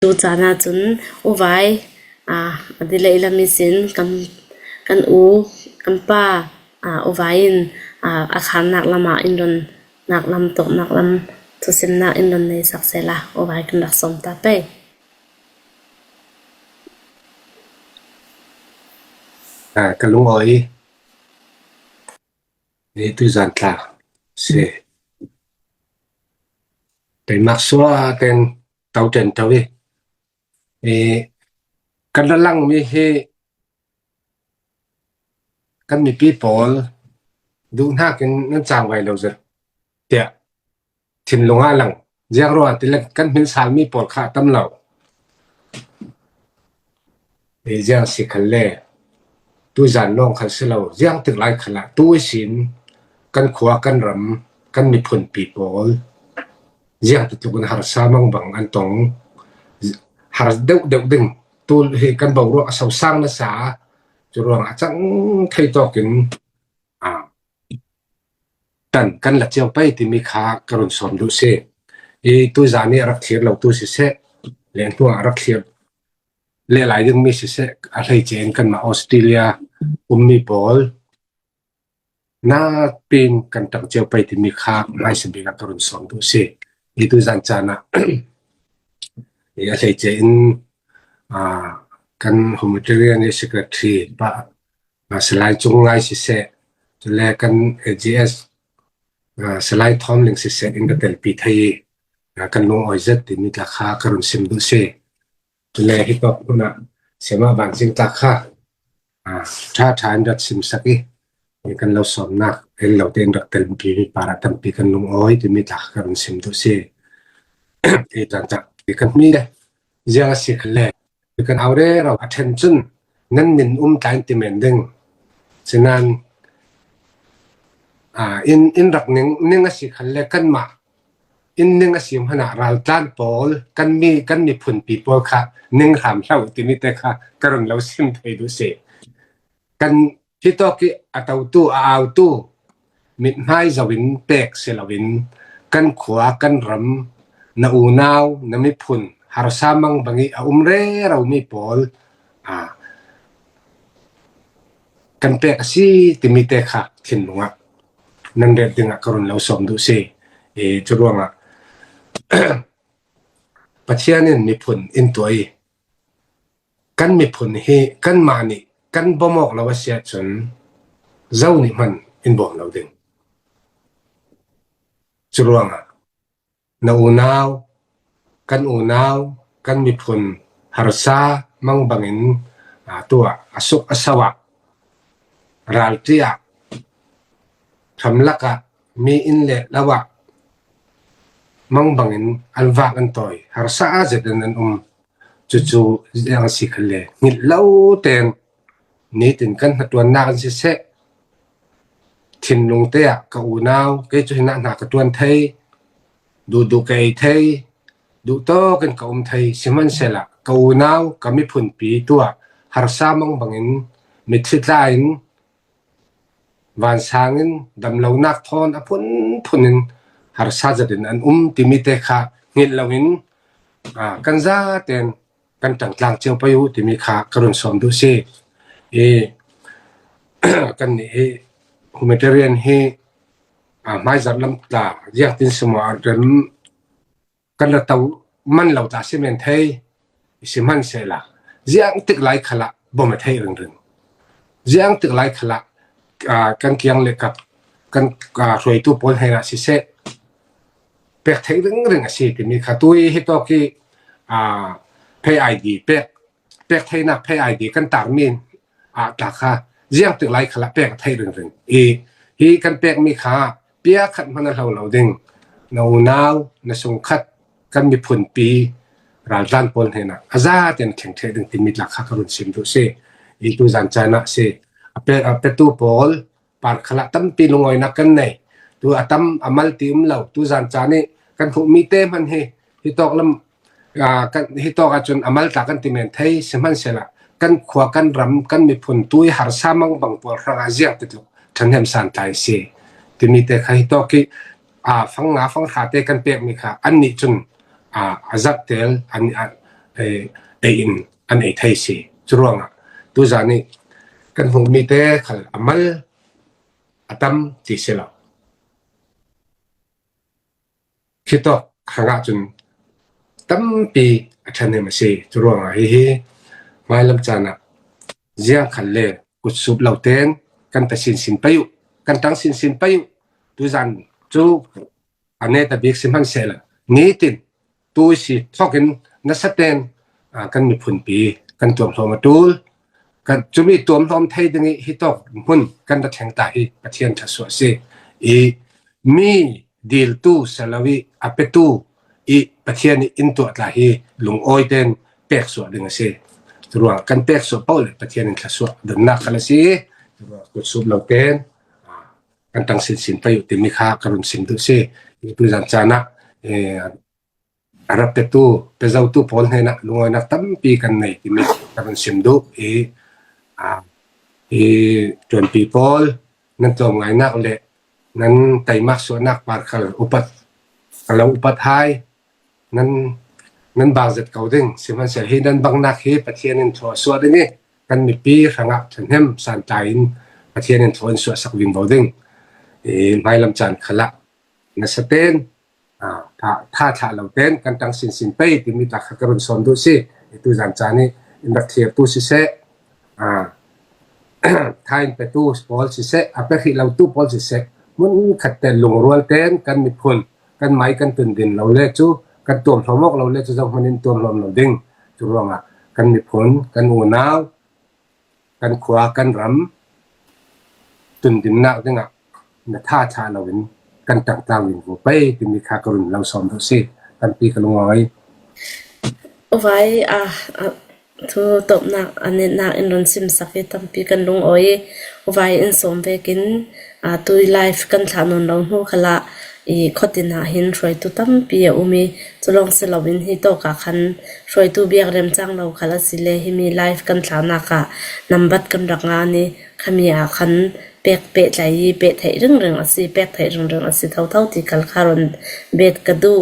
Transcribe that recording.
ดูจานาจุนอุไว้ดิเลลามิสินกันอูกันป้าอุไว้อาคารนักละมาอินดอนนักลำตกนักลำทุสินนักอินดอนในสักเซละอุไว้กันรักสมตาเป้กันลุงอ้อยนี่ตุจันทราเสแต่มักสัวเป็นเตาเจนเตาวิกันละลังมีเฮกันมีปีปอลดูหน้ากันนั่นจางไว้เราจะเดี๋ยวถิ่นลงหลังเจ้ารัวติละกันเป็นสามีปอลขาตั้มเหล่าเจ้าสิขันเล่ตุจันน้องขันเสลาเจ้าตึกหลายขนาดตัวสินกันขวากันรำกันมีผลปีปอลเจ้าตุกันหาสามังบังอันตองหาเด็กดึงตัวเฮกันบอกว่าสาวสร้างนักษาจุดรวงอาจารย์ใครต่อกันกันละเจ้าไปที่มีค่ากรุณสมดุเสตัวจานี่รักเทียบเราตัวเสเลี้ยงตัวรักเทียบเลี้ยหลายเรื่องมีเสอะไรเจนกันมาออสเตรเลียมีบอลน่าเป็นกันตั้งเจ้าไปที่มีค่าไม่สมบูรณ์กรุณสมดุเสตัวจานจานะอะไรเจนกันหัวมือเรียนในสกัดที่ป่ะสไลด์จงไงสิเสจะแลกัน AGS สไลด์ทอมลิงสิเสอินกับเตลปีไทยกันลงอ้อยจัดที่มีราคากรุณสิมดุเสจะแลฮิปฮอปคนน่ะเสียมาบางสิ่งราคาถ้าทานดัดสิมสักอีกันเราสอนนักเราเต็งดักเตลปีมีปาราตัมปีกันลงอ้อยที่มีราคากรุณสิมดุเสจังจักกันมีเลยเจ้าสิขแลกันเอาได้เรา attention นั่นมินการติเมนดึงฉะนั้นin รักนึงสิขันเลกันมานึงสิมหนาราลตันปอลกันมีผลปีปอลค่ะนึงถามเราที่นี่แต่ค่ะกระนั้นเราซิมไปดูเสกันที่ตอกี้อัตตู้เอาตู้มิดให้จะวินเปกเสลวินกันขวากันรำนาอูนาวนามิผลหาสามังบางอีเร่เรามีปอลกันเปกสิที่มีแต่ค่ะทิ้งลงนั่นเด็ดดึงกรุณเราสมดุเสจุดรวงปัจจัยนี้มีผลอินตัวกันมีผลเฮกันมานี่กันบ่มอกเราว่าเสียจนเจ้านี่มันอินบอกเราดึงจุดรวงนาอูนาวกันอูนาวกันมีผลหาสามังบังอินตัวอสุกอสวะรัลติอาทำลักะมีอินเละละวะมังบังอินอัลวากันต่อยหาสาอาจจะนั้นจู่ๆยังสิขเลนิดเล่าเต็นนี่ถึงกันหัดวันนักสิเสทิ้งลงเตะกับอูนาวก็จะเห็นหน้ากับตัวไทยดูไกไทยดูโตกันกับไทยสิมันเสละกับอูนาวก็มีผลปีตัวหาสามังบังอินมิตรไลน์วันสางินดำเหล่านักทอนพุนินหาสาจะเดินอันที่มีแต่ขาเงินเหล่านี้กันซาเต็นกันต่างกลางเจ้าพายุที่มีขากรุณสมดุเสกันนี่humanitarian ไม่จัดลำตาเรียกตินสมอกันกันละตัวมันเหล่าตาสิเมนไทยสิมันเสละเรื่องตึกหลายขละบ่มาไทยเรื่องเรื่องตึกหลายขละกันเกียงเล็กกับกันรวยตู้ปนให้นะสิเสเปกไทยเรื่องสิที่มีขาตุ้ยให้ตัวกี้เพย์ไอดีเปกไทยนักเพย์ไอดีกันต่างมีตาค่ะเรื่องตึกหลายขละเปกไทยเรื่องฮีกันเปกมีขาเปียขัดมันเราดึงนาวในสงคัดกันมีผลปีราลานปนให้นะอาซาเต็นแข็งเทดึงที่มีหลักขรุนสิมดุเสตัวจันจานะเสเปตู้ปอลปาร์คละตั้มปีลงอยนักกันไหนตัวตั้มอามัลติเราตัวจันจานี่กันผูมีเต้มันฮิตอกลำกันฮิตอกจนอามัลตากันติเมนไทยสมันเสละกันขวากันรำกันมีผลตัวหาสามังบังปอลรังอาเซียติดฉันเห็นสันไทยเสที่มีแต่ฮิตอกี้ฟังขาเตกันเปียกมีค่ะอันนี้จนอาจับเตลอัน in an ei thei si churonga tu zani kan hung mi te khal amal atam ti sela khito khanga chun tampi athane ma se churonga hi mai lam chana zia khalle kusup lauten kan ta sin payu kan tang sin payu tu zan chu ane ta bik simhan sela ni tin tu si thokin na saten kan mi phun pi kan tuam thoma tul kan chumi tuam thom thai dingi hi tok mun kan da theng ta hi pathian tha so se e mi dil tu salawi apetu e pathian ni into atla hi lung oi ten pek so ding se ruang kan pek so paul pathian in thaso don na khala si ko sub lo ten kan tang sin payu ti mi kha karun sim tu se tu jan chana arap te tu pezau tu pol hena lungoi na tampi kan nei ti mi karun sim du tuan people nan tom ngai nak le nan tai mak so nak par khal upat kalau upat hai nan bang zet kau ding siman sel hi nan bang nak hi pathian in tho so de ni kan mi pi khanga thanem san tain pathian in thon so sak wing bo ding mai lam chan khala na saten tha lo ten kan tang sin pe ti mi ta khakarun son du si tu jan chani in dak thiep tu si se thain pe tu pol si se ape khi lo tu pol si se mun khat te lung rual ten kan mi phun kan mai kan tun din lo le chu kan tuam thomok lo le chu jong manin tuam lom lo ding chu ronga kan mi phun kan u naw kan khwa kan ram tun din na dinga na tha lo win kan tang win ko pe ti mi kha karun lo som do si kan pi kan ngoi vai thu top nak ane nak in ron sim sakhi tampi kan lung oi vai in som vekin tui life kan thanon lo hu khala i khotina hin roi tu tampi umi chulong se lawin hi to ka khan roi tu biak rem chang lo khala sile hi mi life kan thana ka number kan ranga ni khami a khan pek pe lai pe thai reng asi pek thai reng asi thau ti kal kharon bet ka du